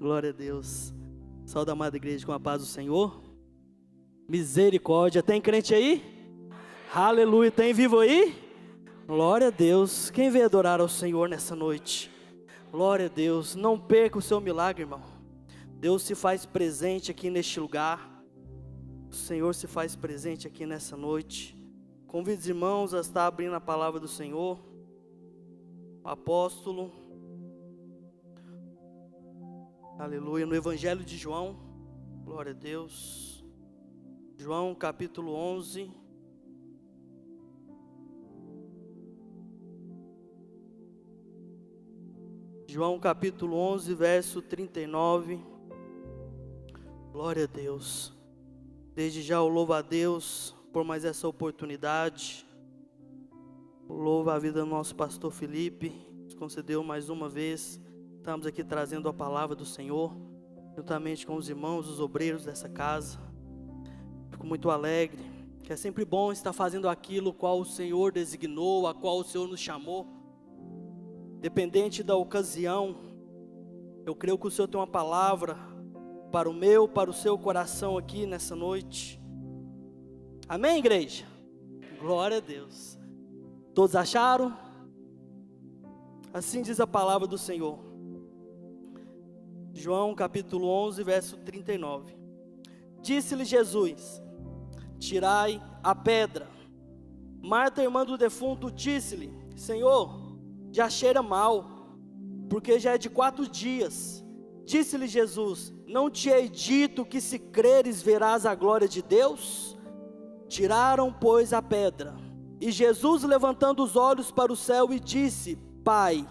Glória a Deus. Saúde, amada igreja, com a paz do Senhor. Misericórdia. Tem crente aí? Aleluia. Tem vivo aí? Glória a Deus. Quem veio adorar ao Senhor nessa noite? Glória a Deus. Não perca o seu milagre, irmão. Deus se faz presente aqui neste lugar. O Senhor se faz presente aqui nessa noite. Convido os irmãos a estar abrindo a palavra do Senhor. O apóstolo. Aleluia. No Evangelho de João. Glória a Deus. João capítulo 11. João capítulo 11, verso 39. Glória a Deus. Desde já eu louvo a Deus por mais essa oportunidade. Louvo a vida do nosso pastor Felipe, nos concedeu mais uma vez. Estamos aqui trazendo a palavra do Senhor, juntamente com os irmãos, os obreiros dessa casa. Fico muito alegre, que é sempre bom estar fazendo aquilo qual o Senhor designou, a qual o Senhor nos chamou. Dependente da ocasião, eu creio que o Senhor tem uma palavra para o meu, para o seu coração aqui nessa noite. Amém, igreja? Glória a Deus. Todos acharam? Assim diz a palavra do Senhor. João capítulo 11, verso 39. Disse-lhe Jesus: tirai a pedra. Marta, irmã do defunto, disse-lhe: Senhor, já cheira mal, porque já é de 4 dias. Disse-lhe Jesus: não te hei dito que se creres verás a glória de Deus? Tiraram, pois, a pedra. E Jesus, levantando os olhos para o céu, e disse: Pai,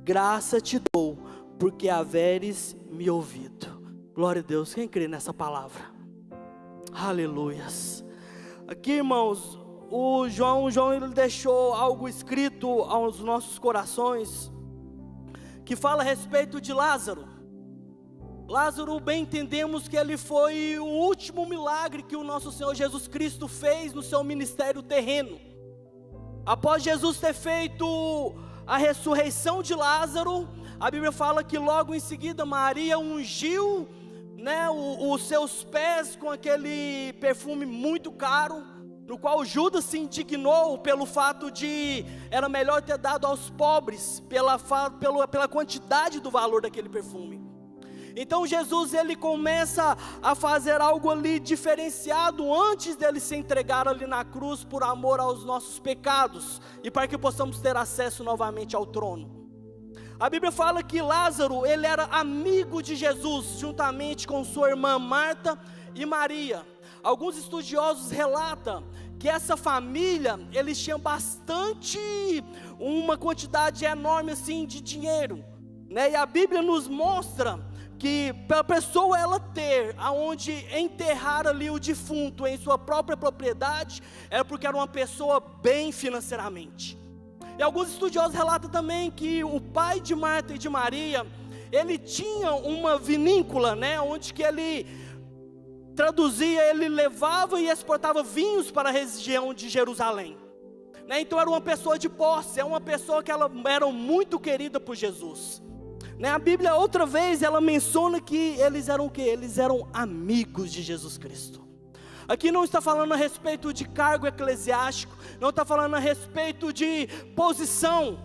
graça te dou, porque haveres me ouvido. Glória a Deus. Quem crê nessa palavra? Aleluias. Aqui, irmãos, o João ele deixou algo escrito aos nossos corações, que fala a respeito de Lázaro. Lázaro, bem entendemos que ele foi o último milagre que o nosso Senhor Jesus Cristo fez no seu ministério terreno. Após Jesus ter feito a ressurreição de Lázaro, a Bíblia fala que logo em seguida Maria ungiu, os seus pés com aquele perfume muito caro, no qual Judas se indignou pelo fato de era melhor ter dado aos pobres, pela quantidade do valor daquele perfume. Então Jesus ele começa a fazer algo ali diferenciado antes dele se entregar ali na cruz por amor aos nossos pecados e para que possamos ter acesso novamente ao trono. A Bíblia fala que Lázaro ele era amigo de Jesus juntamente com sua irmã Marta e Maria. Alguns estudiosos relatam que essa família eles tinham uma quantidade enorme assim de dinheiro, E a Bíblia nos mostra que para a pessoa ela ter aonde enterrar ali o defunto em sua própria propriedade, era porque era uma pessoa bem financeiramente. E alguns estudiosos relatam também que o pai de Marta e de Maria, ele tinha uma vinícola, onde que ele traduzia, ele levava e exportava vinhos para a região de Jerusalém. Então era uma pessoa de posse, é uma pessoa que ela era muito querida por Jesus. A Bíblia outra vez ela menciona que eles eram o quê? Eles eram amigos de Jesus Cristo. Aqui não está falando a respeito de cargo eclesiástico, não está falando a respeito de posição,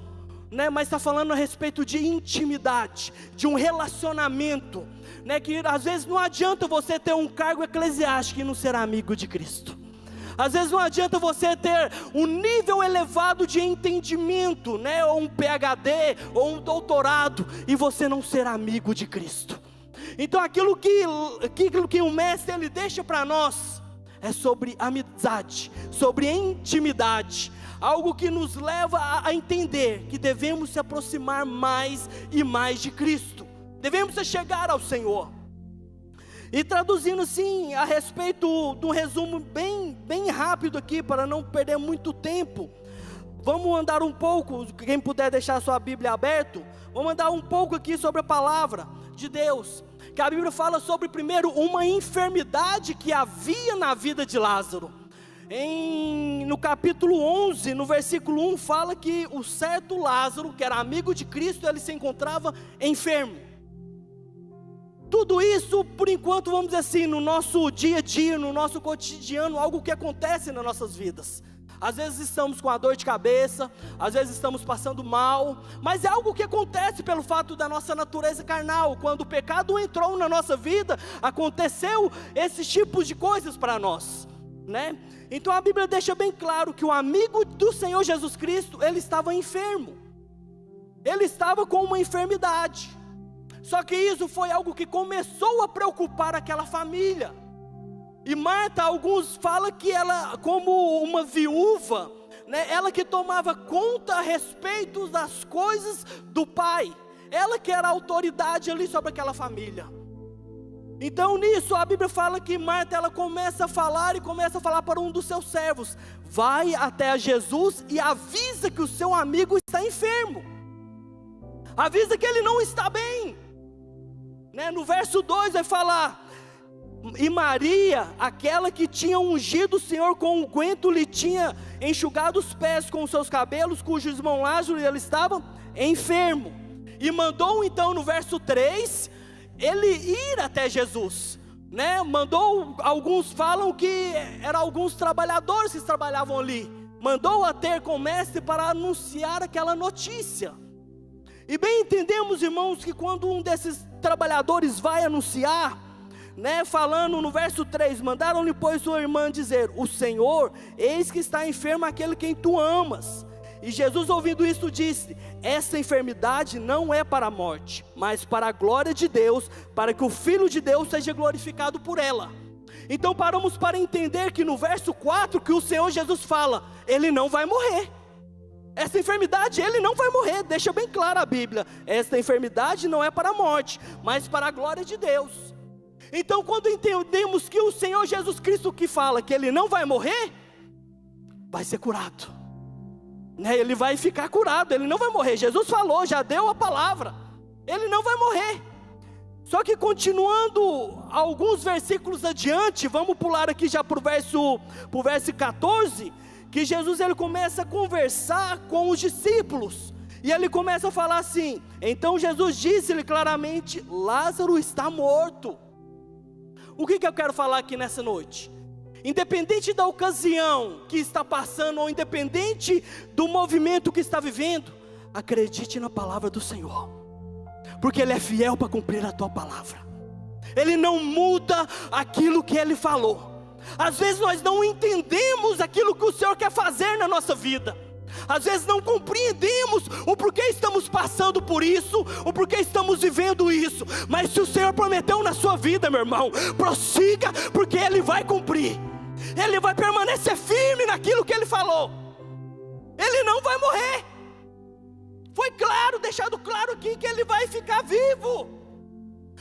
mas está falando a respeito de intimidade, de um relacionamento, que às vezes não adianta você ter um cargo eclesiástico e não ser amigo de Cristo. Às vezes não adianta você ter um nível elevado de entendimento, ou um PhD, ou um doutorado, e você não ser amigo de Cristo. Então aquilo que o mestre ele deixa para nós, é sobre amizade, sobre intimidade, algo que nos leva a entender que devemos se aproximar mais e mais de Cristo, devemos chegar ao Senhor. E traduzindo assim, a respeito do resumo bem rápido aqui, para não perder muito tempo, vamos andar um pouco, quem puder deixar a sua Bíblia aberta, vamos andar um pouco aqui sobre a palavra de Deus, que a Bíblia fala sobre primeiro uma enfermidade que havia na vida de Lázaro. No capítulo 11, no versículo 1, fala que o certo Lázaro, que era amigo de Cristo, ele se encontrava enfermo. Tudo isso, por enquanto, vamos dizer assim, no nosso dia a dia, no nosso cotidiano, algo que acontece nas nossas vidas. Às vezes estamos com a dor de cabeça, às vezes estamos passando mal, mas é algo que acontece pelo fato da nossa natureza carnal. Quando o pecado entrou na nossa vida, aconteceu esses tipos de coisas para nós, né? Então a Bíblia deixa bem claro que o amigo do Senhor Jesus Cristo, ele estava enfermo, ele estava com uma enfermidade. Só que isso foi algo que começou a preocupar aquela família. E Marta, alguns falam que ela, como uma viúva, né, ela que tomava conta a respeito das coisas do pai, ela que era a autoridade ali sobre aquela família. Então nisso a Bíblia fala que Marta, ela começa a falar para um dos seus servos: vai até a Jesus e avisa que o seu amigo está enfermo, avisa que ele não está bem, né? No verso 2 vai falar: e Maria, aquela que tinha ungido o Senhor com unguento, lhe tinha enxugado os pés com os seus cabelos, cujo irmão Lázaro ele estava enfermo. E mandou então no verso 3, ele ir até Jesus, né? Mandou, alguns falam que eram alguns trabalhadores que trabalhavam ali, mandou a ter com o mestre para anunciar aquela notícia. E bem entendemos, irmãos, que quando um desses trabalhadores vai anunciar, né, falando no verso 3, mandaram-lhe pois sua irmã dizer: o Senhor, eis que está enfermo aquele quem tu amas. E Jesus, ouvindo isso, disse: essa enfermidade não é para a morte, mas para a glória de Deus, para que o Filho de Deus seja glorificado por ela. Então paramos para entender que no verso 4, que o Senhor Jesus fala: ele não vai morrer. Essa enfermidade, ele não vai morrer, deixa bem claro a Bíblia. Esta enfermidade não é para a morte, mas para a glória de Deus. Então quando entendemos que o Senhor Jesus Cristo que fala que ele não vai morrer, vai ser curado, né? Ele vai ficar curado, ele não vai morrer. Jesus falou, já deu a palavra, ele não vai morrer. Só que continuando alguns versículos adiante, vamos pular aqui já para o verso 14, que Jesus ele começa a conversar com os discípulos, e ele começa a falar assim: então Jesus disse-lhe claramente: Lázaro está morto. O que eu quero falar aqui nessa noite? Independente da ocasião que está passando, ou independente do movimento que está vivendo, acredite na palavra do Senhor, porque Ele é fiel para cumprir a tua palavra. Ele não muda aquilo que Ele falou. Às vezes nós não entendemos aquilo que o Senhor quer fazer na nossa vida, às vezes não compreendemos o porquê estamos passando por isso, o porquê estamos vivendo isso. Mas se o Senhor prometeu na sua vida, meu irmão, prossiga, porque Ele vai cumprir. Ele vai permanecer firme naquilo que Ele falou. Ele não vai morrer. Foi claro, deixado claro aqui que Ele vai ficar vivo.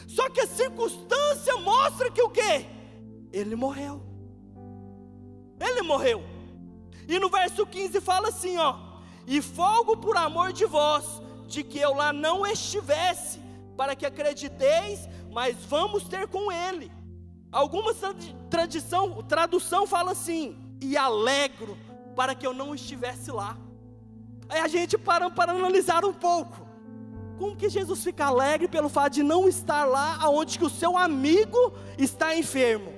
Só que a circunstância mostra que o quê? Ele morreu. Ele morreu. E no verso 15 fala assim, ó: e folgo por amor de vós, de que eu lá não estivesse, para que acrediteis, mas vamos ter com ele. Algumas tradução fala assim: e alegro, para que eu não estivesse lá. Aí a gente para analisar um pouco. Como que Jesus fica alegre pelo fato de não estar lá, aonde que o seu amigo está enfermo,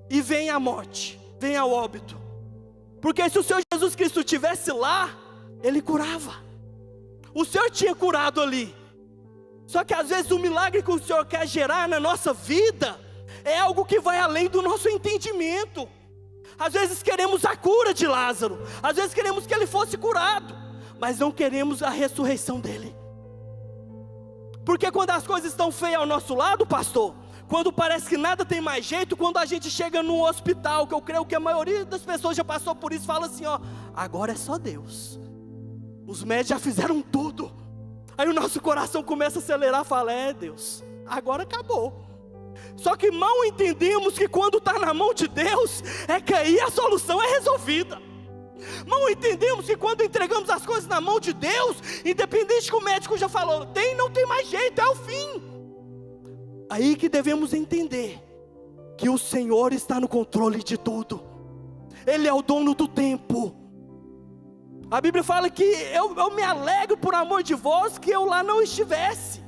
e vem a morte, vem ao óbito? Porque se o Senhor Jesus Cristo estivesse lá, Ele curava. O Senhor tinha curado ali. Só que às vezes o milagre que o Senhor quer gerar na nossa vida é algo que vai além do nosso entendimento. Às vezes queremos a cura de Lázaro, às vezes queremos que ele fosse curado, mas não queremos a ressurreição dele. Porque quando as coisas estão feias ao nosso lado, pastor, quando parece que nada tem mais jeito, quando a gente chega num hospital, que eu creio que a maioria das pessoas já passou por isso, fala assim, ó: agora é só Deus, os médicos já fizeram tudo. Aí o nosso coração começa a acelerar, fala: é Deus, agora acabou. Só que mal entendemos que quando está na mão de Deus, é que aí a solução é resolvida. Mal entendemos que quando entregamos as coisas na mão de Deus, independente que o médico já falou, não tem mais jeito, é o fim. Aí que devemos entender que o Senhor está no controle de tudo. Ele é o dono do tempo. A Bíblia fala que eu me alegro por amor de vós, que eu lá não estivesse.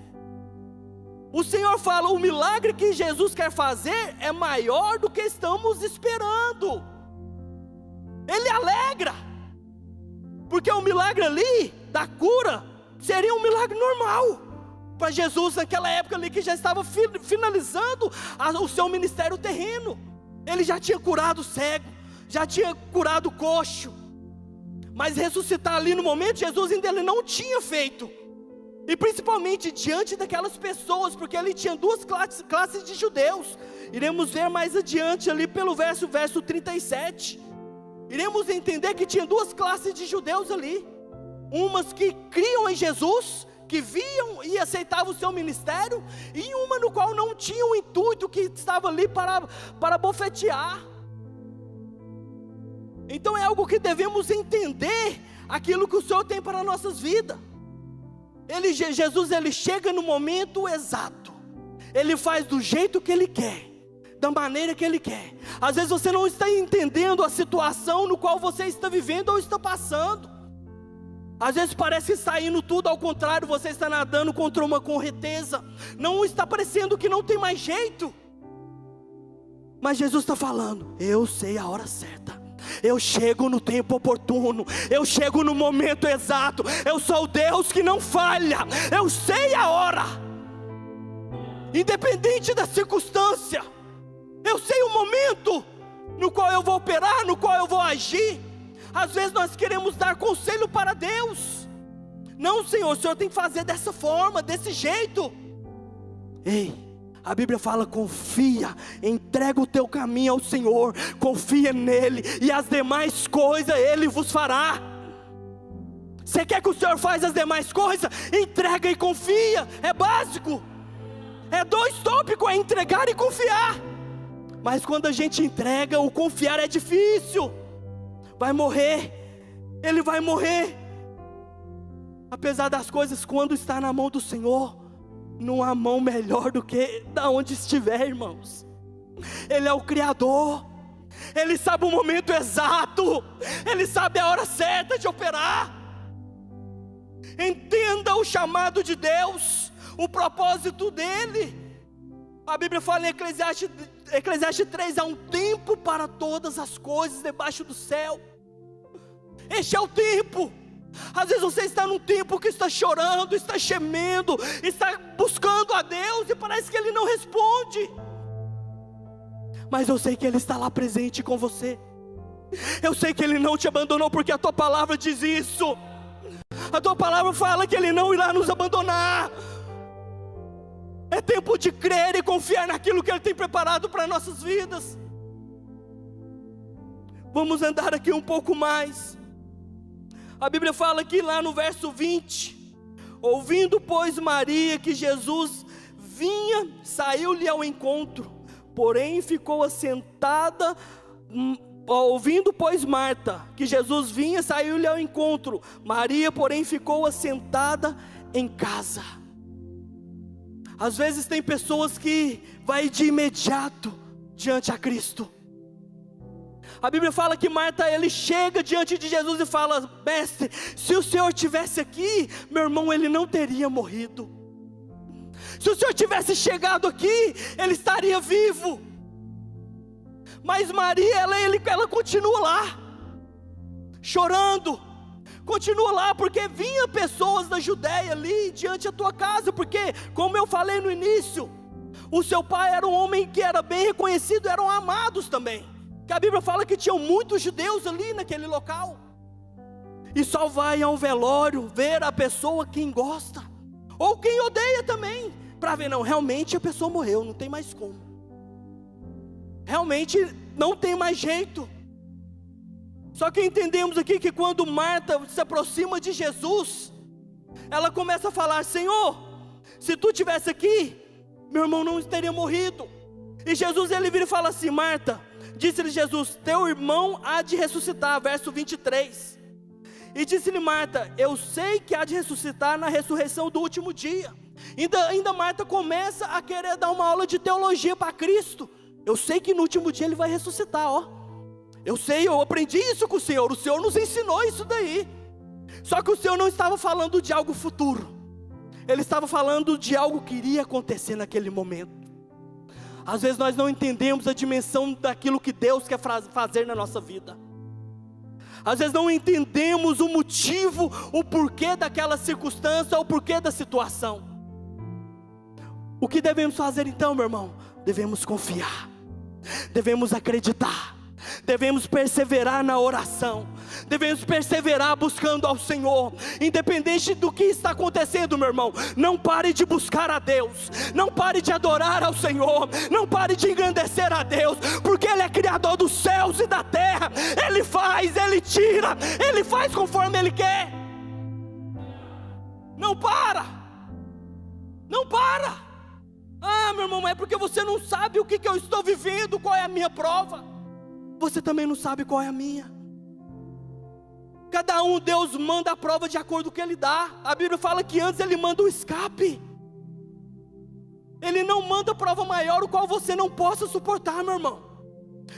O Senhor fala, o milagre que Jesus quer fazer é maior do que estamos esperando. Ele alegra, porque o milagre ali, da cura, seria um milagre normal, para Jesus naquela época ali, que já estava finalizando o seu ministério terreno. Ele já tinha curado o cego, já tinha curado o coxo, mas ressuscitar ali no momento, Jesus ainda ele não tinha feito. E principalmente diante daquelas pessoas, porque ele tinha duas classes de judeus. Iremos ver mais adiante ali pelo verso 37. Iremos entender que tinha duas classes de judeus ali. Umas que criam em Jesus, que viam e aceitavam o seu ministério, e uma no qual não tinha o intuito, que estava ali para bofetear. Então é algo que devemos entender, aquilo que o Senhor tem para as nossas vidas. Jesus ele chega no momento exato, ele faz do jeito que ele quer, da maneira que ele quer. Às vezes você não está entendendo a situação no qual você está vivendo ou está passando. Às vezes parece que está indo tudo ao contrário, você está nadando contra uma correnteza, não está parecendo que não tem mais jeito. Mas Jesus está falando, eu sei a hora certa, eu chego no tempo oportuno, eu chego no momento exato, eu sou o Deus que não falha, eu sei a hora, independente da circunstância, eu sei o momento no qual eu vou operar, no qual eu vou agir. Às vezes nós queremos dar conselho para Deus, não Senhor, o Senhor tem que fazer dessa forma, desse jeito. Ei, a Bíblia fala, confia, entrega o teu caminho ao Senhor, confia nele, e as demais coisas Ele vos fará. Você quer que o Senhor faça as demais coisas? Entrega e confia, é básico, é 2 tópicos, é entregar e confiar. Mas quando a gente entrega, o confiar é difícil, vai morrer, ele vai morrer. Apesar das coisas, quando está na mão do Senhor, não há mão melhor do que da onde estiver, irmãos. Ele é o Criador, Ele sabe o momento exato, Ele sabe a hora certa de operar. Entenda o chamado de Deus, o propósito dEle. A Bíblia fala em Eclesiastes 3, há um tempo para todas as coisas debaixo do céu. Este é o tempo. Às vezes você está num tempo que está chorando, está gemendo, está buscando a Deus e parece que Ele não responde. Mas eu sei que Ele está lá presente com você. Eu sei que Ele não te abandonou, porque a tua palavra diz isso. A tua palavra fala que Ele não irá nos abandonar. É tempo de crer e confiar naquilo que Ele tem preparado para nossas vidas. Vamos andar aqui um pouco mais. A Bíblia fala aqui lá no verso 20, ouvindo pois Maria que Jesus vinha, saiu-lhe ao encontro, porém ficou assentada. Ouvindo pois Marta que Jesus vinha, saiu-lhe ao encontro, Maria porém ficou assentada em casa. Às vezes tem pessoas que vai de imediato diante a Cristo. A Bíblia fala que Marta, ele chega diante de Jesus e fala, mestre, se o Senhor estivesse aqui, meu irmão, ele não teria morrido. Se o Senhor tivesse chegado aqui, ele estaria vivo. Mas Maria, ela continua lá, chorando, continua lá, porque vinha pessoas da Judéia ali, diante da tua casa, porque, como eu falei no início, o seu pai era um homem que era bem reconhecido, eram amados também. Que a Bíblia fala que tinham muitos judeus ali naquele local. E só vai a um velório ver a pessoa quem gosta, ou quem odeia também, para ver, não, realmente a pessoa morreu, não tem mais como. Realmente não tem mais jeito. Só que entendemos aqui que quando Marta se aproxima de Jesus, ela começa a falar, Senhor, se tu estivesse aqui, meu irmão não teria morrido. E Jesus ele vira e fala assim, Marta, disse-lhe Jesus, teu irmão há de ressuscitar, verso 23. E disse-lhe Marta, eu sei que há de ressuscitar na ressurreição do último dia. Ainda Marta começa a querer dar uma aula de teologia para Cristo. Eu sei que no último dia Ele vai ressuscitar, ó. Eu sei, eu aprendi isso com o Senhor nos ensinou isso daí. Só que o Senhor não estava falando de algo futuro. Ele estava falando de algo que iria acontecer naquele momento. Às vezes nós não entendemos a dimensão daquilo que Deus quer fazer na nossa vida. Às vezes não entendemos o motivo, o porquê daquela circunstância, o porquê da situação. O que devemos fazer então, meu irmão? Devemos confiar, devemos acreditar, devemos perseverar na oração, devemos perseverar buscando ao Senhor, independente do que está acontecendo, meu irmão. Não pare de buscar a Deus, não pare de adorar ao Senhor, não pare de engrandecer a Deus, porque Ele é Criador dos céus e da terra. Ele faz, Ele tira, Ele faz conforme Ele quer. Não para, não para. Ah, meu irmão, é porque você não sabe o que eu estou vivendo, qual é a minha prova. Você também não sabe qual é a minha. Cada um, Deus manda a prova de acordo com o que Ele dá. A Bíblia fala que antes Ele manda o escape. Ele não manda prova maior, o qual você não possa suportar, meu irmão.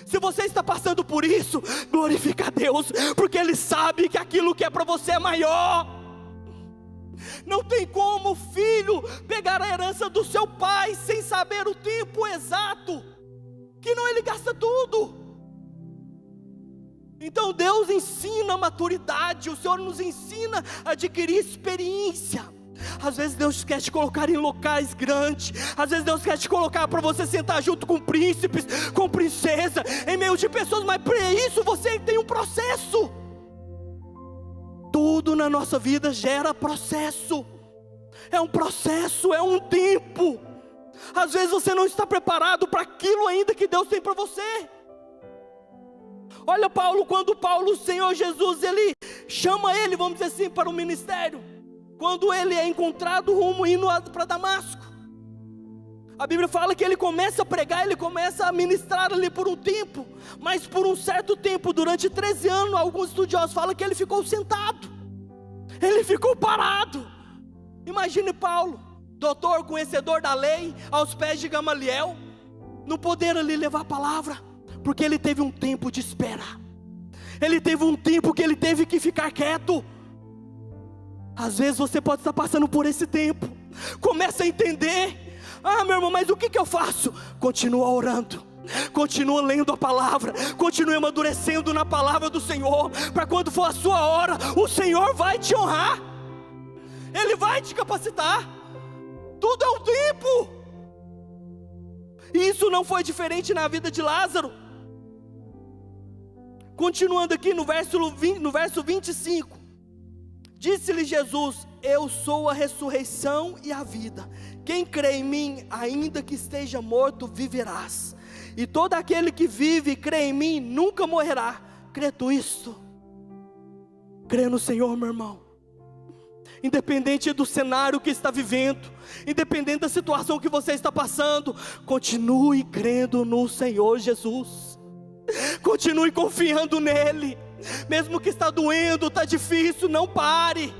Se você está passando por isso, glorifica a Deus, porque Ele sabe que aquilo que é para você é maior. Não tem como o filho pegar a herança do seu pai sem saber o tempo exato, que não ele gasta tudo. Então Deus ensina a maturidade, o Senhor nos ensina a adquirir experiência. Às vezes Deus quer te colocar em locais grandes, às vezes Deus quer te colocar para você sentar junto com príncipes, com princesa, em meio de pessoas, mas para isso você tem um processo. Tudo na nossa vida gera processo, é um processo, é um tempo. Às vezes você não está preparado para aquilo ainda que Deus tem para você. Olha Paulo, quando o Senhor Jesus, Ele chama ele, vamos dizer assim, para o ministério, quando ele é encontrado rumo indo para Damasco, a Bíblia fala que ele começa a pregar, ele começa a ministrar ali por um tempo, mas por um certo tempo, durante 13 anos, alguns estudiosos falam que ele ficou sentado, ele ficou parado. Imagine Paulo, doutor, conhecedor da lei, aos pés de Gamaliel, não poder ali levar a palavra, porque ele teve um tempo de espera, ele teve um tempo que ele teve que ficar quieto. Às vezes você pode estar passando por esse tempo, começa a entender. Ah, meu irmão, mas o que eu faço? Continua orando, continua lendo a palavra, continue amadurecendo na palavra do Senhor, para quando for a sua hora, o Senhor vai te honrar, Ele vai te capacitar. Tudo é um tempo. E isso não foi diferente na vida de Lázaro. Continuando aqui no verso 25, disse-lhe Jesus: eu sou a ressurreição e a vida. Quem crê em mim, ainda que esteja morto, viverás. E todo aquele que vive e crê em mim, nunca morrerá. Crê tu isto? Crê no Senhor, meu irmão. Independente do cenário que está vivendo, independente da situação que você está passando, continue crendo no Senhor Jesus. Continue confiando nele. Mesmo que está doendo, está difícil, não pare.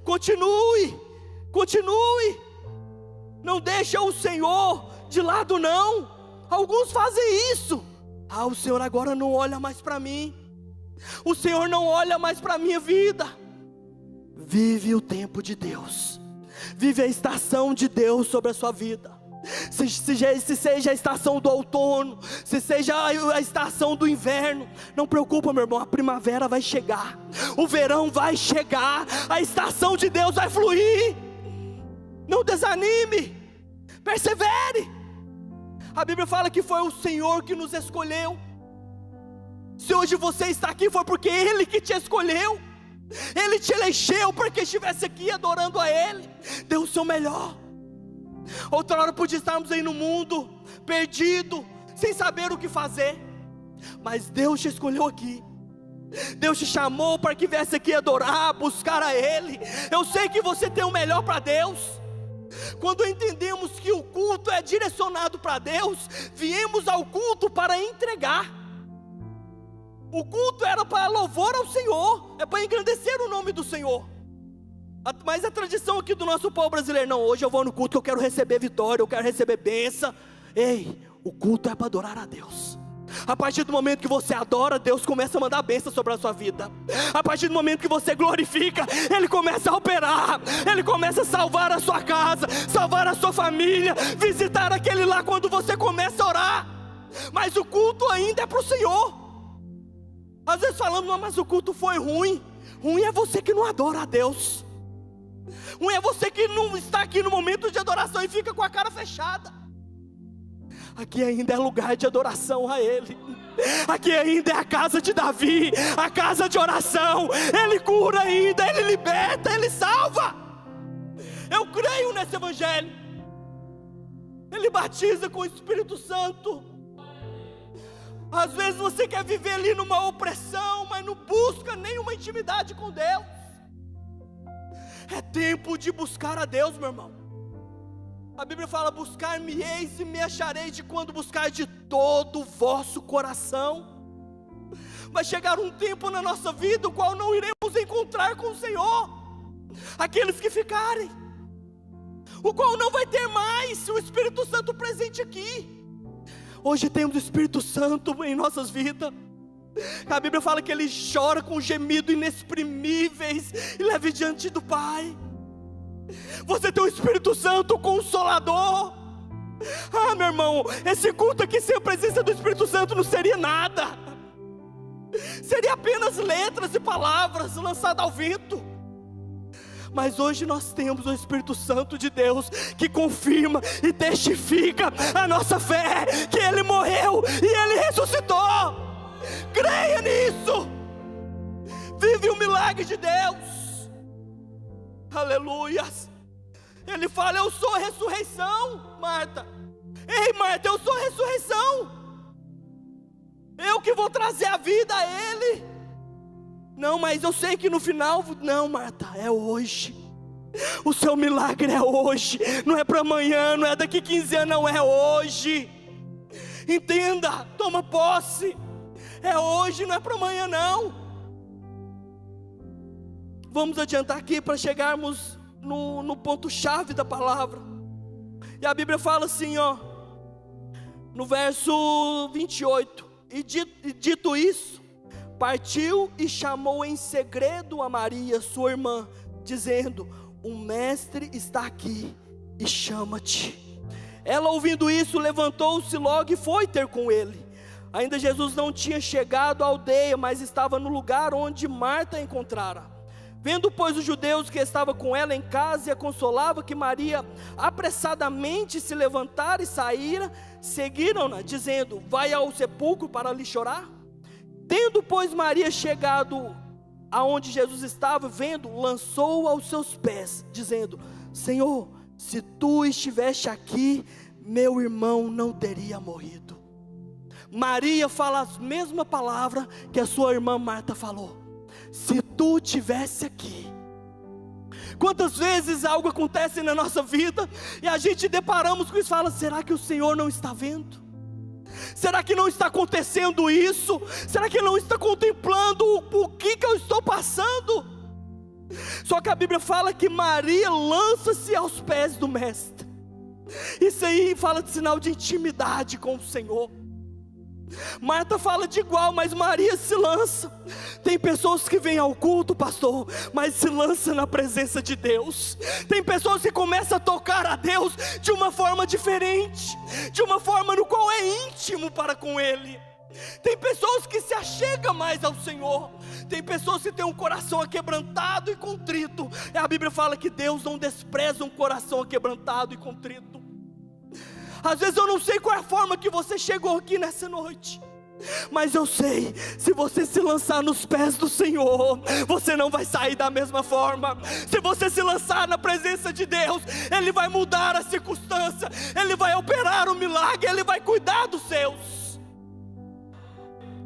Continue. Não deixa o Senhor de lado não. Alguns fazem isso. Ah, o Senhor agora não olha mais para mim. O Senhor não olha mais para a minha vida. Vive o tempo de Deus. Vive a estação de Deus sobre a sua vida. Se seja a estação do outono, se seja a estação do inverno, não preocupa, meu irmão, a primavera vai chegar, o verão vai chegar, a estação de Deus vai fluir. Não desanime, persevere. A Bíblia fala que foi o Senhor que nos escolheu. Se hoje você está aqui, foi porque Ele que te escolheu, Ele te elegeu para que estivesse aqui adorando a Ele. Dê o seu melhor. Outra hora podia estarmos aí no mundo, perdido, sem saber o que fazer, mas Deus te escolheu aqui. Deus te chamou para que viesse aqui adorar, buscar a Ele. Eu sei que você tem o melhor para Deus. Quando entendemos que o culto é direcionado para Deus, viemos ao culto para entregar. O culto era para louvor ao Senhor, é para engrandecer o nome do Senhor. Mas a tradição aqui do nosso povo brasileiro, não, hoje eu vou no culto que eu quero receber vitória, eu quero receber bênção. Ei, o culto é para adorar a Deus. A partir do momento que você adora, Deus começa a mandar bênção sobre a sua vida. A partir do momento que você glorifica, Ele começa a operar. Ele começa a salvar a sua casa, salvar a sua família, visitar aquele lá quando você começa a orar. Mas o culto ainda é para o Senhor. Às vezes falamos, não, mas o culto foi ruim. Ruim é você que não adora a Deus. Ruim é você que não está aqui no momento de adoração e fica com a cara fechada. Aqui ainda é lugar de adoração a Ele. Aqui ainda é a casa de Davi, a casa de oração. Ele cura ainda, Ele liberta, Ele salva. Eu creio nesse evangelho. Ele batiza com o Espírito Santo. Às vezes você quer viver ali numa opressão, mas não busca nenhuma intimidade com Deus. É tempo de buscar a Deus, meu irmão. A Bíblia fala, buscar-me-eis e me achareis de quando buscar de todo o vosso coração. Vai chegar um tempo na nossa vida, o qual não iremos encontrar com o Senhor. Aqueles que ficarem, o qual não vai ter mais o Espírito Santo presente aqui. Hoje temos o Espírito Santo em nossas vidas. A Bíblia fala que Ele chora com gemidos inexprimíveis e leva diante do Pai. Você tem o Espírito Santo, o Consolador. Ah, meu irmão, esse culto aqui sem a presença do Espírito Santo não seria nada. Seria apenas letras e palavras lançadas ao vento. Mas hoje nós temos o Espírito Santo de Deus, que confirma e testifica a nossa fé, que Ele morreu e Ele ressuscitou. Creia nisso. Vive o milagre de Deus. Aleluias. Ele fala, eu sou a ressurreição, Marta. Ei, Marta, eu sou a ressurreição. Eu que vou trazer a vida a Ele. Não, mas eu sei que no final, não, Marta, é hoje. O seu milagre é hoje. Não é para amanhã, não é daqui 15 anos, não, é hoje. Entenda, toma posse. É hoje, não é para amanhã, não. Vamos adiantar aqui para chegarmos no ponto-chave da palavra. E a Bíblia fala assim, ó, no verso 28. E dito isso, partiu e chamou em segredo a Maria, sua irmã, dizendo, o mestre está aqui e chama-te. Ela, ouvindo isso, levantou-se logo e foi ter com ele. Ainda Jesus não tinha chegado à aldeia, mas estava no lugar onde Marta a encontrara. Vendo, pois, os judeus que estavam com ela em casa e a consolava, que Maria apressadamente se levantara e saíra, seguiram-na, dizendo, vai ao sepulcro para ali chorar? Tendo, pois, Maria chegado aonde Jesus estava, vendo, lançou-o aos seus pés, dizendo, Senhor, se tu estiveste aqui, meu irmão não teria morrido. Maria fala as mesmas palavras que a sua irmã Marta falou. Se tu estivesse aqui. Quantas vezes algo acontece na nossa vida e a gente deparamos com isso e fala, será que o Senhor não está vendo? Será que não está acontecendo isso? Será que não está contemplando o que eu estou passando? Só que a Bíblia fala que Maria lança-se aos pés do mestre. Isso aí fala de sinal de intimidade com o Senhor. Marta fala de igual, mas Maria se lança. Tem pessoas que vêm ao culto, pastor, mas se lança na presença de Deus. Tem pessoas que começam a tocar a Deus de uma forma diferente, de uma forma no qual é íntimo para com Ele. Tem pessoas que se achegam mais ao Senhor. Tem pessoas que têm um coração aquebrantado e contrito. E a Bíblia fala que Deus não despreza um coração aquebrantado e contrito. Às vezes eu não sei qual é a forma que você chegou aqui nessa noite, mas eu sei, se você se lançar nos pés do Senhor, você não vai sair da mesma forma. Se você se lançar na presença de Deus, Ele vai mudar a circunstância, Ele vai operar o milagre, Ele vai cuidar dos seus.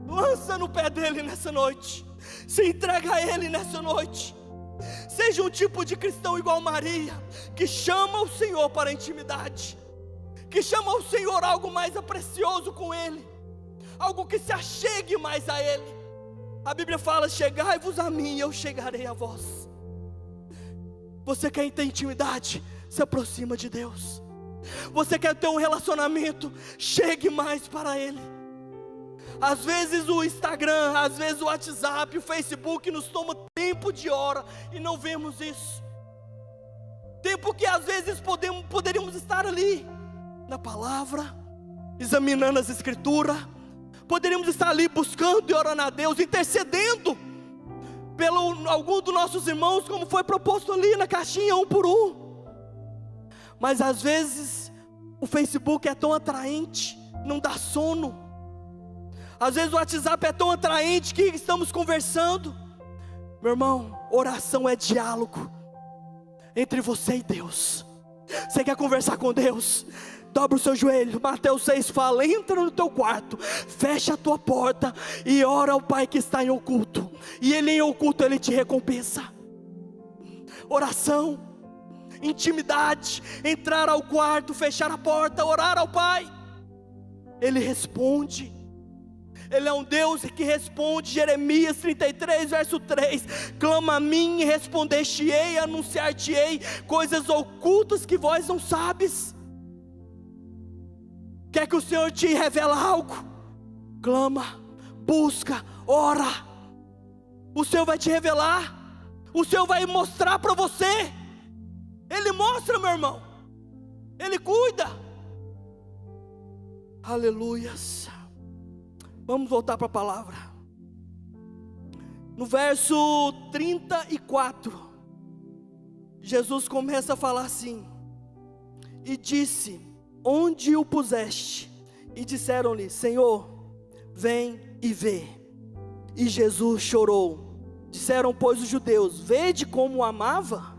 Lança no pé dEle nessa noite, se entrega a Ele nessa noite. Seja um tipo de cristão igual Maria, que chama o Senhor para a intimidade, que chama ao Senhor algo mais precioso com Ele, algo que se achegue mais a Ele. A Bíblia fala, chegai-vos a mim e eu chegarei a vós. Você quer ter intimidade? Se aproxima de Deus. Você quer ter um relacionamento? Chegue mais para Ele. Às vezes o Instagram, às vezes o WhatsApp, o Facebook nos toma tempo de hora e não vemos isso. Tempo que às vezes poderíamos estar ali, na palavra, examinando as escrituras. Poderíamos estar ali buscando e orando a Deus, intercedendo pelo algum dos nossos irmãos, como foi proposto ali na caixinha, um por um. Mas às vezes o Facebook é tão atraente, não dá sono. Às vezes o WhatsApp é tão atraente que estamos conversando. Meu irmão, oração é diálogo entre você e Deus. Você quer conversar com Deus? Dobra o seu joelho. Mateus 6 fala: entra no teu quarto, fecha a tua porta e ora ao Pai que está em oculto, e Ele em oculto Ele te recompensa. Oração, intimidade, entrar ao quarto, fechar a porta, orar ao Pai. Ele responde. Ele é um Deus que responde. Jeremias 33 verso 3: clama a mim e responder-te-ei, anunciar-te-ei coisas ocultas que vós não sabes. Quer que o Senhor te revele algo? Clama, busca, ora. O Senhor vai te revelar. O Senhor vai mostrar para você. Ele mostra, meu irmão. Ele cuida. Aleluias. Vamos voltar para a palavra. No verso 34, Jesus começa a falar assim: e disse: onde o puseste? E disseram-lhe: Senhor, vem e vê. E Jesus chorou. Disseram, pois, os judeus: vede como o amava?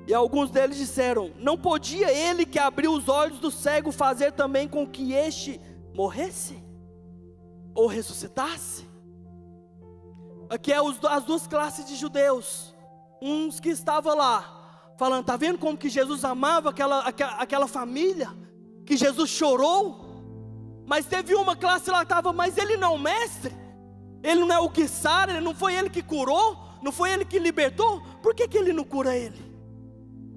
E alguns deles disseram: não podia ele que abriu os olhos do cego fazer também com que este morresse? Ou ressuscitasse? Aqui é as duas classes de judeus. Uns que estavam lá falando: está vendo como que Jesus amava aquela família? Que Jesus chorou? Mas teve uma classe lá que estava: mas ele não é o mestre? Ele não é o que sara? Não foi ele que curou? Não foi ele que libertou? Por que ele não cura ele?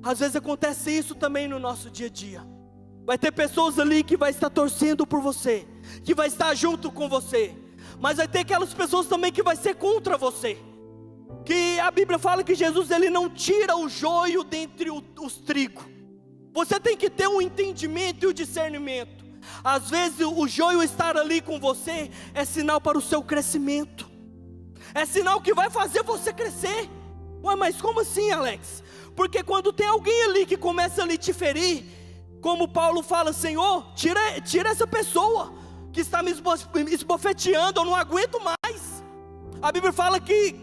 Às vezes acontece isso também no nosso dia a dia. Vai ter pessoas ali que vai estar torcendo por você, que vai estar junto com você, mas vai ter aquelas pessoas também que vai ser contra você. Que a Bíblia fala que Jesus ele não tira o joio dentre os trigos. Você tem que ter um entendimento e o discernimento. Às vezes o joio estar ali com você é sinal para o seu crescimento. É sinal que vai fazer você crescer. Ué, mas como assim, Alex? Porque quando tem alguém ali que começa a lhe te ferir, como Paulo fala: Senhor, tira essa pessoa que está me esbofeteando, eu não aguento mais. A Bíblia fala que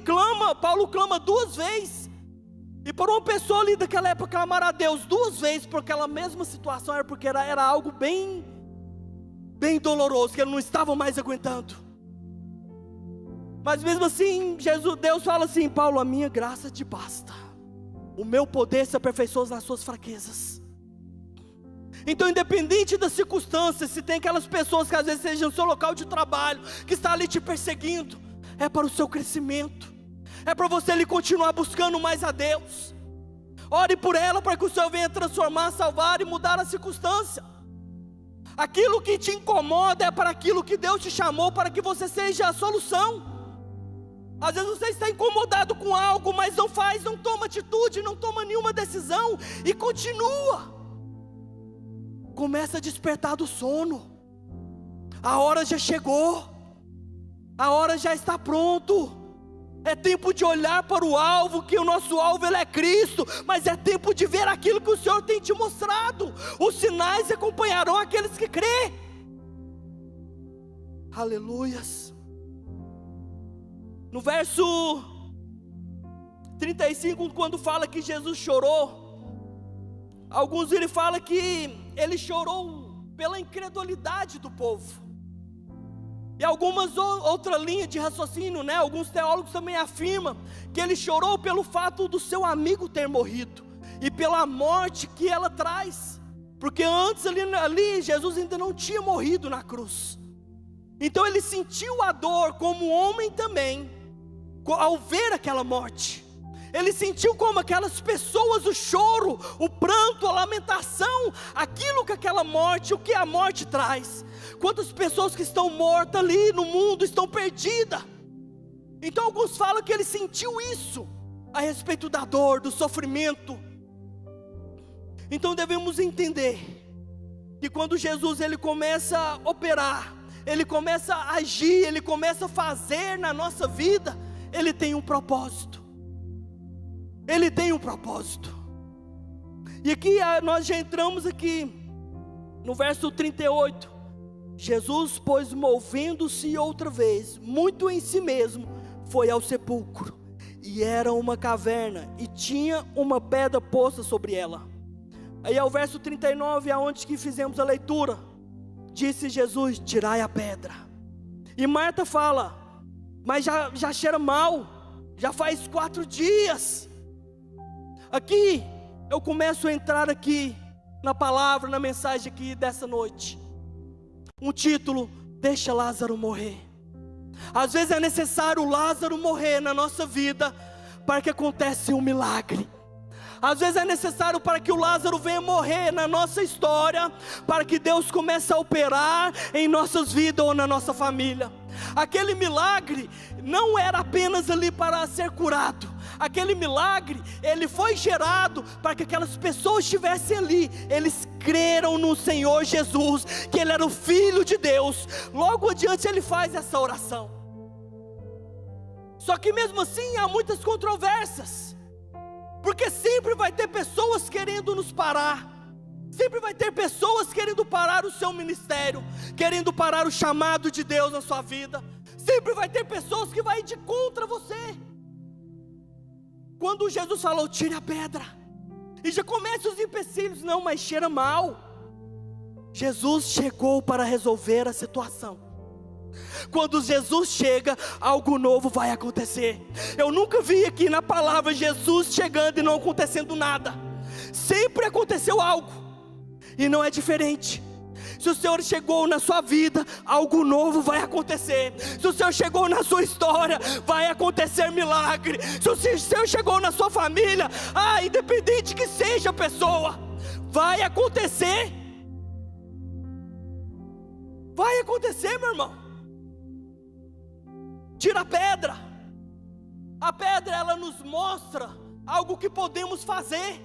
Paulo clama 2 vezes. E por uma pessoa ali daquela época clamar a Deus 2 vezes por aquela mesma situação, era porque era algo bem doloroso, que ele não estava mais aguentando. Mas mesmo assim, Deus fala assim: Paulo, a minha graça te basta, o meu poder se aperfeiçoa nas suas fraquezas. Então, independente das circunstâncias, se tem aquelas pessoas que às vezes sejam no seu local de trabalho, que está ali te perseguindo, é para o seu crescimento, é para você ali continuar buscando mais a Deus. Ore por ela para que o Senhor venha transformar, salvar e mudar a circunstância. Aquilo que te incomoda é para aquilo que Deus te chamou, para que você seja a solução. Às vezes você está incomodado com algo, mas não toma atitude, não toma nenhuma decisão e continua. Começa a despertar do sono. A hora já chegou. A hora já está pronto. É tempo de olhar para o alvo, que o nosso alvo ele é Cristo. Mas é tempo de ver aquilo que o Senhor tem te mostrado. Os sinais acompanharão aqueles que crê. Aleluias. No verso 35, quando fala que Jesus chorou, alguns ele fala que ele chorou pela incredulidade do povo. E algumas outra linha de raciocínio, né? Alguns teólogos também afirmam que ele chorou pelo fato do seu amigo ter morrido e pela morte que ela traz, porque antes ali Jesus ainda não tinha morrido na cruz. Então ele sentiu a dor como homem também, ao ver aquela morte. Ele sentiu como aquelas pessoas, o choro, o pranto, a lamentação, aquilo que aquela morte, o que a morte traz. Quantas pessoas que estão mortas ali no mundo estão perdidas. Então alguns falam que ele sentiu isso a respeito da dor, do sofrimento. Então devemos entender que quando Jesus ele começa a operar, ele começa a agir, ele começa a fazer na nossa vida, ele tem um propósito. Ele tem um propósito. E aqui nós já entramos aqui no verso 38. Jesus, pois, movendo-se outra vez, muito em si mesmo, foi ao sepulcro. E era uma caverna, e tinha uma pedra posta sobre ela. Aí é o verso 39, aonde que fizemos a leitura. Disse Jesus: tirai a pedra. E Marta fala: mas já cheira mal, já faz 4 dias. Aqui, eu começo a entrar aqui, na palavra, na mensagem aqui dessa noite. Um título: deixa Lázaro morrer. Às vezes é necessário Lázaro morrer na nossa vida, para que aconteça um milagre. Às vezes é necessário para que o Lázaro venha morrer na nossa história, para que Deus comece a operar em nossas vidas ou na nossa família. Aquele milagre não era apenas ali para ser curado. Aquele milagre, ele foi gerado para que aquelas pessoas estivessem ali. Eles creram no Senhor Jesus, que Ele era o Filho de Deus. Logo adiante ele faz essa oração. Só que mesmo assim há muitas controvérsias, porque sempre vai ter pessoas querendo nos parar. Sempre vai ter pessoas querendo parar o seu ministério, querendo parar o chamado de Deus na sua vida. Sempre vai ter pessoas que vão ir de contra você. Quando Jesus falou: tire a pedra, e já começam os empecilhos: não, mas cheira mal. Jesus chegou para resolver a situação. Quando Jesus chega, algo novo vai acontecer. Eu nunca vi aqui na palavra Jesus chegando e não acontecendo nada. Sempre aconteceu algo, e não é diferente. Se o Senhor chegou na sua vida, algo novo vai acontecer. Se o Senhor chegou na sua história, vai acontecer milagre. Se o Senhor chegou na sua família, independente que seja a pessoa, vai acontecer. Vai acontecer, meu irmão. Tira a pedra. A pedra, ela nos mostra algo que podemos fazer.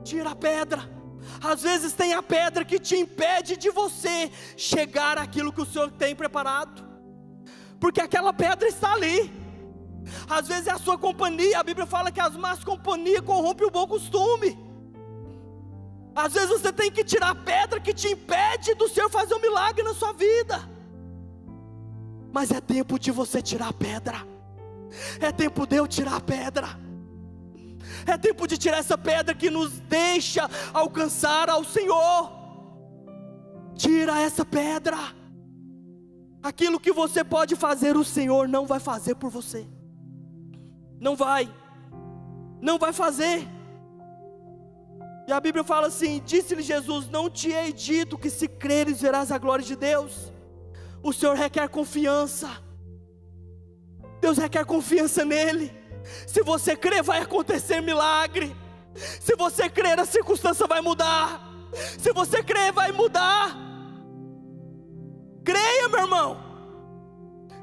Tira a pedra. Às vezes tem a pedra que te impede de você chegar àquilo que o Senhor tem preparado, porque aquela pedra está ali. Às vezes é a sua companhia. A Bíblia fala que as más companhias corrompem o bom costume. Às vezes você tem que tirar a pedra que te impede do Senhor fazer um milagre na sua vida. Mas é tempo de você tirar a pedra. É tempo de eu tirar a pedra. É tempo de tirar essa pedra que nos deixa alcançar ao Senhor. Tira essa pedra. Aquilo que você pode fazer, o Senhor não vai fazer por você. Não vai fazer. E a Bíblia fala assim: disse-lhe Jesus: não te hei dito que se creres verás a glória de Deus? O Senhor requer confiança. Deus requer confiança nele. Se você crer, vai acontecer milagre. Se você crer, a circunstância vai mudar. Se você crer, vai mudar. Creia, meu irmão.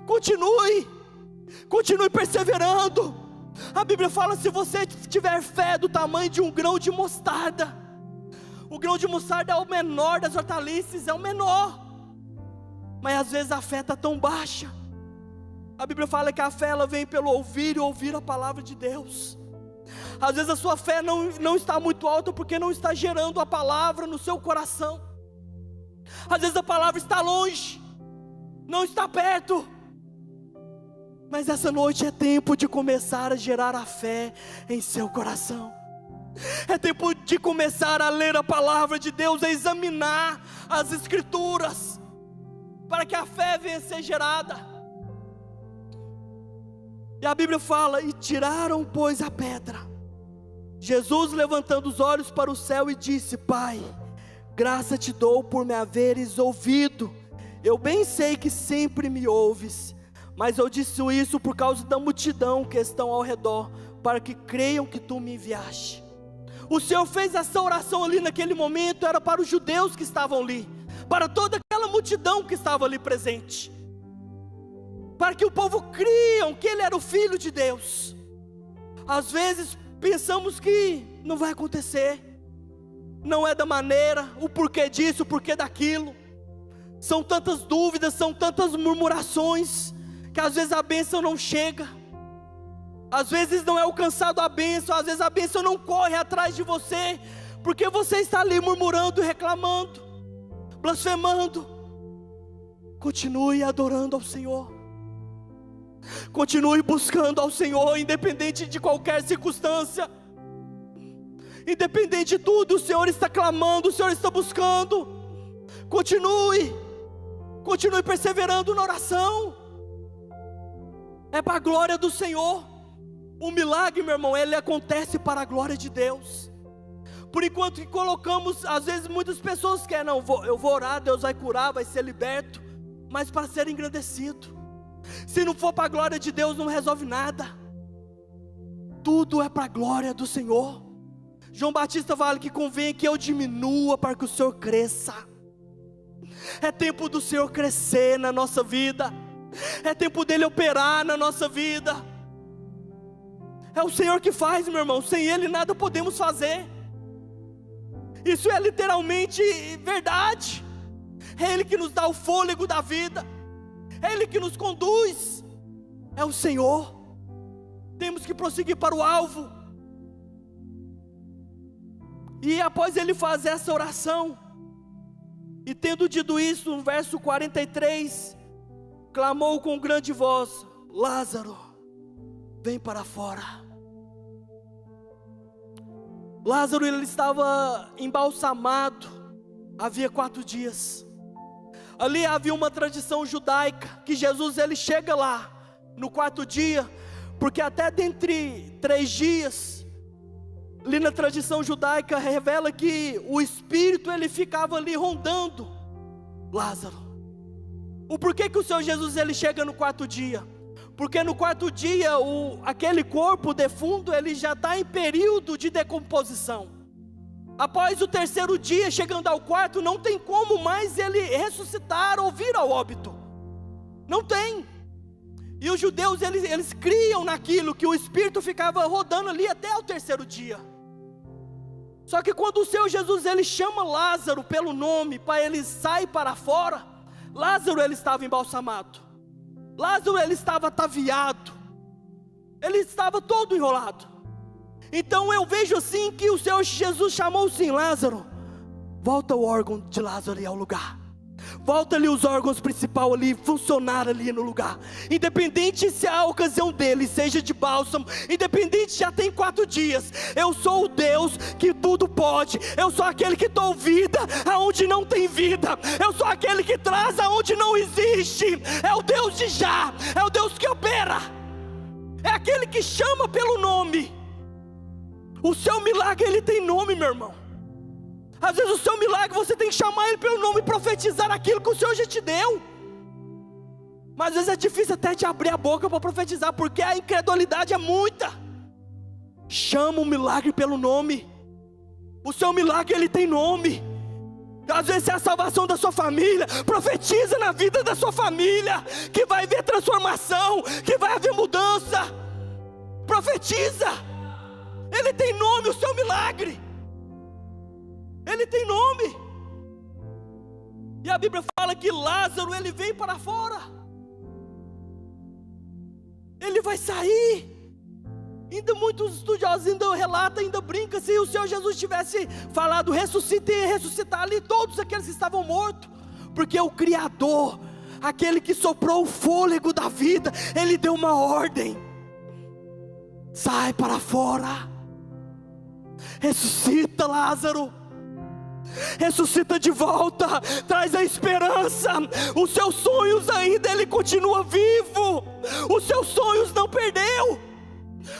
Continue perseverando. A Bíblia fala: se você tiver fé do tamanho de um grão de mostarda. O grão de mostarda é o menor das hortaliças, é o menor. Mas às vezes a fé está tão baixa. A Bíblia fala que a fé ela vem pelo ouvir e ouvir a palavra de Deus. Às vezes a sua fé não está muito alta porque não está gerando a palavra no seu coração. Às vezes a palavra está longe, não está perto. Mas essa noite é tempo de começar a gerar a fé em seu coração. É tempo de começar a ler a palavra de Deus, a examinar as escrituras, para que a fé venha a ser gerada. E a Bíblia fala: e tiraram, pois, a pedra. Jesus, levantando os olhos para o céu, e disse: Pai, graça te dou por me haveres ouvido. Eu bem sei que sempre me ouves, mas eu disse isso por causa da multidão que estão ao redor, para que creiam que tu me enviaste. O Senhor fez essa oração ali naquele momento, era para os judeus que estavam ali, para toda aquela multidão que estava ali presente, para que o povo creiam que ele era o Filho de Deus. Às vezes pensamos que não vai acontecer, não é da maneira, o porquê disso, o porquê daquilo. São tantas dúvidas, são tantas murmurações, que às vezes a bênção não chega, às vezes não é alcançado a bênção, às vezes a bênção não corre atrás de você, porque você está ali murmurando, reclamando, blasfemando. Continue adorando ao Senhor, continue buscando ao Senhor, independente de qualquer circunstância, independente de tudo, o Senhor está clamando, o Senhor está buscando. Continue perseverando na oração, é para a glória do Senhor. O milagre, meu irmão, ele acontece para a glória de Deus. Por enquanto que colocamos, às vezes muitas pessoas querem, não, eu vou orar, Deus vai curar, vai ser liberto, mas para ser engrandecido. Se não for para a glória de Deus, não resolve nada. Tudo é para a glória do Senhor. João Batista fala que convém que eu diminua para que o Senhor cresça. É tempo do Senhor crescer na nossa vida, é tempo dele operar na nossa vida. É o Senhor que faz, meu irmão, sem Ele nada podemos fazer. Isso é literalmente verdade. É Ele que nos dá o fôlego da vida, é Ele que nos conduz, é o Senhor. Temos que prosseguir para o alvo. E após ele fazer essa oração, e tendo dito isso, no verso 43, clamou com grande voz: Lázaro, vem para fora. Lázaro, ele estava embalsamado, havia 4 dias. Ali havia uma tradição judaica, que Jesus ele chega lá, no 4º dia, porque até dentre 3 dias, ali na tradição judaica revela que o Espírito ele ficava ali rondando Lázaro. O porquê que o Senhor Jesus ele chega no 4º dia? Porque no 4º dia aquele corpo defunto ele já está em período de decomposição. Após o 3º dia, chegando ao 4º, não tem como mais ele ressuscitar ou vir ao óbito. Não tem. E os judeus eles criam naquilo que o Espírito ficava rodando ali até o 3º dia. Só que quando o Senhor Jesus ele chama Lázaro pelo nome, para ele sair para fora, Lázaro ele estava embalsamado, Lázaro ele estava ataviado, ele estava todo enrolado. Então eu vejo assim que o Senhor Jesus chamou sim: Lázaro, volta o órgão de Lázaro ali ao lugar. Volta ali os órgãos principais ali, funcionar ali no lugar. Independente se a ocasião dele seja de bálsamo, independente se já tem 4 dias, eu sou o Deus que tudo pode. Eu sou aquele que dou vida aonde não tem vida. Eu sou aquele que traz aonde não existe. É o Deus de já, é o Deus que opera. É aquele que chama pelo nome. O seu milagre ele tem nome, meu irmão. Às vezes o seu milagre você tem que chamar ele pelo nome e profetizar aquilo que o Senhor já te deu. Mas às vezes é difícil até de abrir a boca para profetizar, porque a incredulidade é muita. Chama o milagre pelo nome. O seu milagre ele tem nome. Às vezes é a salvação da sua família. Profetiza na vida da sua família que vai haver transformação, que vai haver mudança. Profetiza. Ele tem nome, o seu milagre. Ele tem nome. E a Bíblia fala que Lázaro ele vem para fora. Ele vai sair. Ainda muitos estudiosos ainda relatam, ainda brincam, se o Senhor Jesus tivesse falado ressuscita, e ressuscitar ali todos aqueles que estavam mortos. Porque o Criador, aquele que soprou o fôlego da vida, ele deu uma ordem: sai para fora. Ressuscita, Lázaro. Ressuscita de volta, traz a esperança. Os seus sonhos ainda, ele continua vivo. Os seus sonhos não perdeu.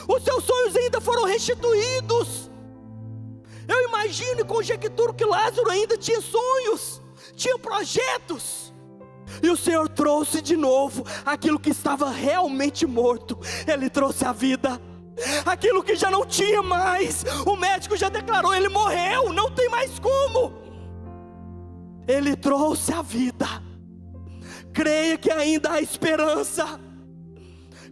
Os seus sonhos ainda foram restituídos. Eu imagino e conjecturo que Lázaro ainda tinha sonhos, tinha projetos. E o Senhor trouxe de novo aquilo que estava realmente morto. Ele trouxe a vida. Aquilo que já não tinha mais, o médico já declarou: ele morreu, não tem mais como. Ele trouxe a vida. Creia que ainda há esperança.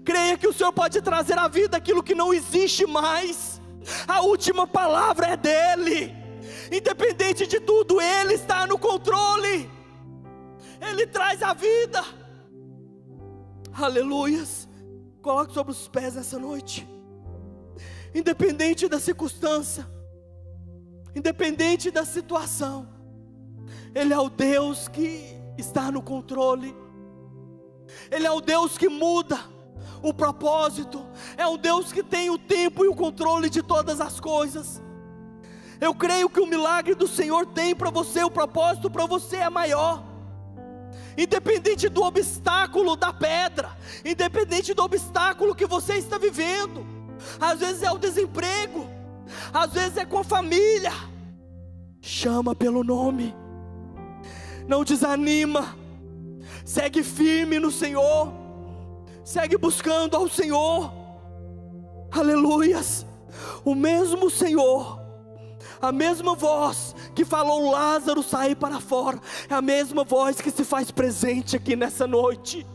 Creia que o Senhor pode trazer à vida aquilo que não existe mais. A última palavra é dEle. Independente de tudo, Ele está no controle. Ele traz a vida. Aleluias. Coloque sobre os pés nessa noite. Independente da circunstância, independente da situação, Ele é o Deus que está no controle. Ele é o Deus que muda o propósito. É o Deus que tem o tempo e o controle de todas as coisas. Eu creio que o milagre do Senhor tem para você, o propósito para você é maior. Independente do obstáculo da pedra, independente do obstáculo que você está vivendo, às vezes é o desemprego, às vezes é com a família, chama pelo nome, não desanima, segue firme no Senhor, segue buscando ao Senhor. Aleluias. O mesmo Senhor, a mesma voz que falou Lázaro sair para fora, é a mesma voz que se faz presente aqui nessa noite.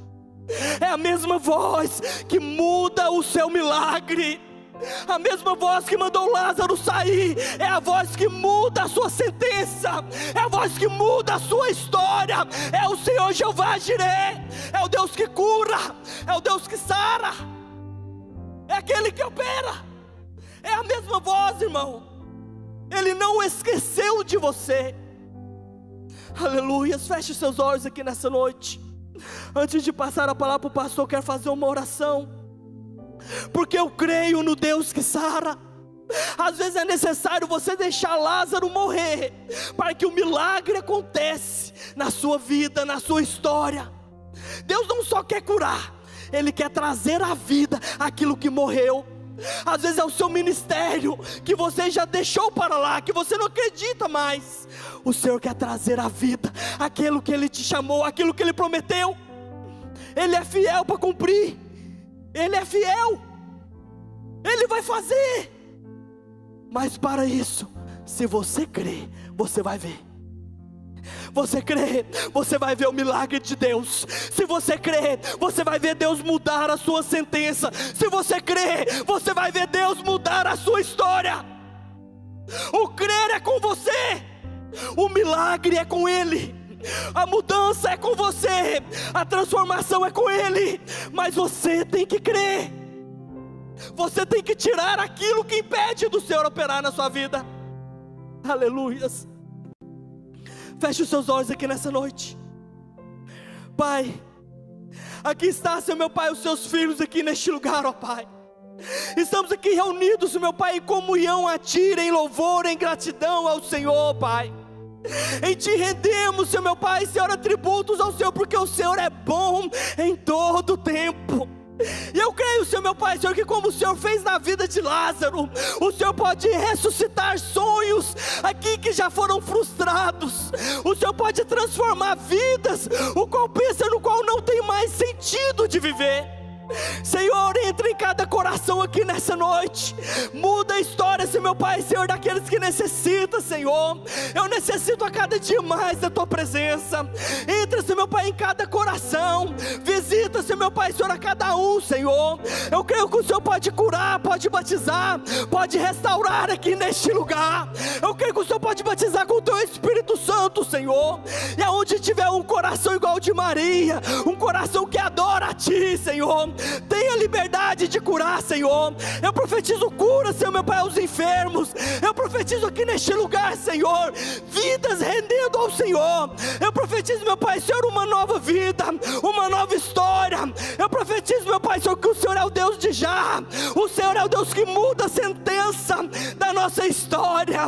É a mesma voz que muda o seu milagre. A mesma voz que mandou Lázaro sair, é a voz que muda a sua sentença, é a voz que muda a sua história. É o Senhor Jeová Jireh, é o Deus que cura, é o Deus que sara, é aquele que opera. É a mesma voz, irmão. Ele não esqueceu de você. Aleluia. Feche seus olhos aqui nessa noite. Antes de passar a palavra para o pastor, eu quero fazer uma oração, porque eu creio no Deus que sara. Às vezes é necessário você deixar Lázaro morrer, para que o milagre aconteça na sua vida, na sua história. Deus não só quer curar, Ele quer trazer à vida aquilo que morreu. Às vezes é o seu ministério que você já deixou para lá, que você não acredita mais. O Senhor quer trazer à vida aquilo que Ele te chamou, aquilo que Ele prometeu. Ele é fiel para cumprir. Ele é fiel. Ele vai fazer. Mas para isso, se você crer, você vai ver. Você crê, você vai ver o milagre de Deus. Se você crê, você vai ver Deus mudar a sua sentença. Se você crê, você vai ver Deus mudar a sua história. O crer é com você, o milagre é com Ele, a mudança é com você, a transformação é com Ele. Mas você tem que crer. Você tem que tirar aquilo que impede do Senhor operar na sua vida. Aleluias. Feche os seus olhos aqui nessa noite. Pai, aqui está, Senhor meu Pai, os seus filhos aqui neste lugar, ó Pai. Estamos aqui reunidos, meu Pai, em comunhão a Ti, em louvor, em gratidão ao Senhor, Pai. Em Ti rendemos, Senhor meu Pai, Senhor, atributos ao Senhor, porque o Senhor é bom em todo o tempo. E eu creio, Senhor meu Pai, Senhor, que como o Senhor fez na vida de Lázaro, o Senhor pode ressuscitar sonhos aqui que já foram frustrados. O Senhor pode transformar vidas, o qual pensa no qual não tem mais sentido de viver. Senhor, entra em cada coração aqui nessa noite. Muda a história, Senhor meu Pai, Senhor, daqueles que necessitam, Senhor. Eu necessito a cada dia mais da Tua presença. Entra, Senhor meu Pai, em cada coração. Visita, Senhor meu Pai, Senhor, a cada um, Senhor. Eu creio que o Senhor pode curar, pode batizar, pode restaurar aqui neste lugar. Eu creio que o Senhor pode batizar com o Teu Espírito Santo, Senhor. E aonde tiver um coração igual ao de Maria, um coração que adora a Ti, Senhor, tenha liberdade de curar, Senhor. Eu profetizo cura, Senhor meu Pai, aos enfermos. Eu profetizo aqui neste lugar, Senhor, vidas rendendo ao Senhor. Eu profetizo, meu Pai, Senhor, uma nova vida, uma nova história. Eu profetizo, meu Pai, Senhor, que o Senhor é o Deus de já. O Senhor é o Deus que muda a sentença da nossa história.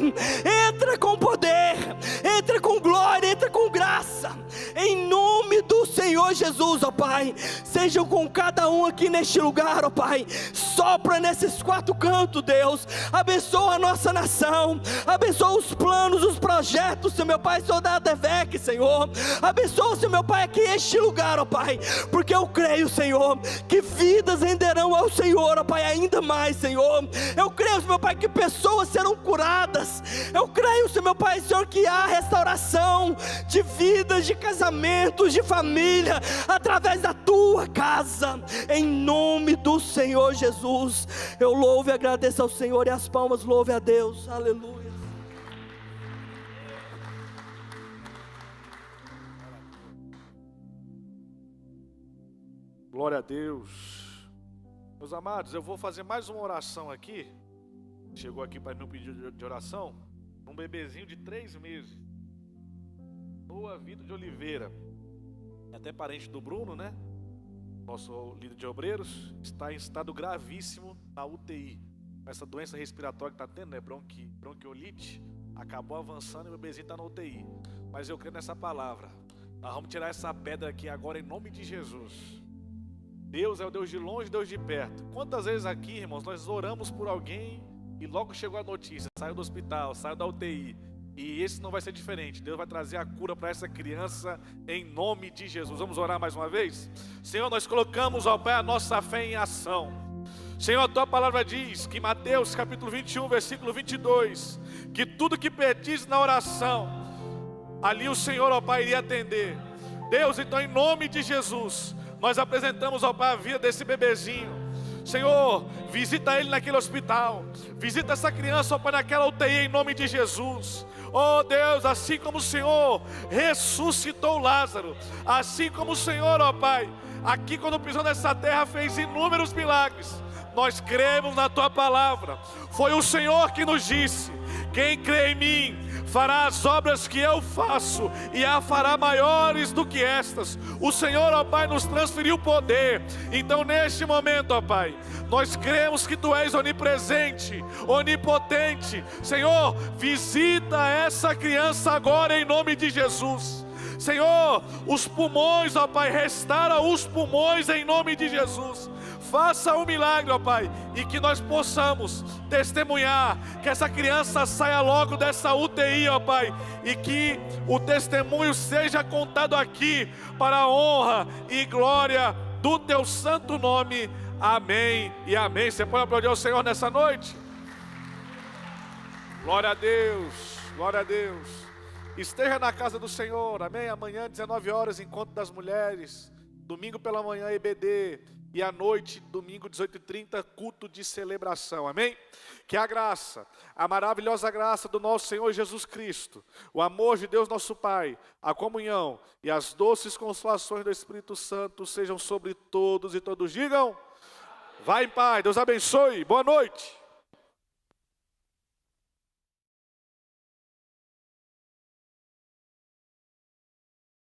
Entra com poder, entra com glória, entra com graça, em nome do Senhor Jesus, ó Pai, seja com cada um aqui neste lugar, ó Pai, sopra nesses quatro cantos, Deus, abençoa a nossa nação, abençoa os planos, os projetos, Senhor meu Pai, Senhor da ADVEC, Senhor, abençoa, Senhor meu Pai, aqui este lugar, ó Pai, porque eu creio, Senhor, que vidas renderão ao Senhor, ó Pai, ainda mais, Senhor. Eu creio, Senhor meu Pai, que pessoas serão curadas. Eu creio, Senhor meu Pai, Senhor, que há restauração de vidas, de casamentos, de família, através da tua casa, em nome do Senhor Jesus. Eu louvo e agradeço ao Senhor, e as palmas louve a Deus, aleluia. Glória a Deus. Meus amados, eu vou fazer mais uma oração aqui. Chegou aqui para mim um pedido de oração. Um bebezinho de 3 meses. Noah Vitor de Oliveira. É até parente do Bruno, né? Nosso líder de obreiros. Está em estado gravíssimo na UTI. Essa doença respiratória que está tendo, né? Bronquiolite. Acabou avançando e o bebezinho está na UTI. Mas eu creio nessa palavra. Nós vamos tirar essa pedra aqui agora em nome de Jesus. Deus é o Deus de longe, Deus de perto. Quantas vezes aqui, irmãos, nós oramos por alguém e logo chegou a notícia, saiu do hospital, saiu da UTI. E esse não vai ser diferente. Deus vai trazer a cura para essa criança em nome de Jesus. Vamos orar mais uma vez? Senhor, nós colocamos, ó Pai, a nossa fé em ação. Senhor, a tua palavra diz que Mateus capítulo 21, versículo 22, que tudo que pedis na oração, ali o Senhor, ó Pai, iria atender. Deus, então em nome de Jesus, nós apresentamos, ó Pai, a vida desse bebezinho. Senhor, visita ele naquele hospital. Visita essa criança, ó Pai, naquela UTI, em nome de Jesus. Oh Deus, assim como o Senhor ressuscitou Lázaro, assim como o Senhor, ó Pai, aqui quando pisou nessa terra fez inúmeros milagres, nós cremos na Tua palavra. Foi o Senhor que nos disse: quem crê em mim fará as obras que eu faço, e a fará maiores do que estas. O Senhor, ó Pai, nos transferiu poder. Então neste momento, ó Pai, nós cremos que Tu és onipresente, onipotente. Senhor, visita essa criança agora em nome de Jesus. Senhor, os pulmões, ó Pai, restaura os pulmões em nome de Jesus. Faça um milagre, ó Pai, e que nós possamos testemunhar, que essa criança saia logo dessa UTI, ó Pai, e que o testemunho seja contado aqui para a honra e glória do Teu santo nome. Amém e amém. Você pode aplaudir ao Senhor nessa noite? Glória a Deus, glória a Deus. Esteja na casa do Senhor, amém? Amanhã, 19 horas, encontro das mulheres. Domingo pela manhã, EBD. E à noite, domingo, 18h30, culto de celebração, amém? Que a graça, a maravilhosa graça do nosso Senhor Jesus Cristo, o amor de Deus nosso Pai, a comunhão e as doces consolações do Espírito Santo sejam sobre todos e todos digam: vai em paz, Deus abençoe, boa noite.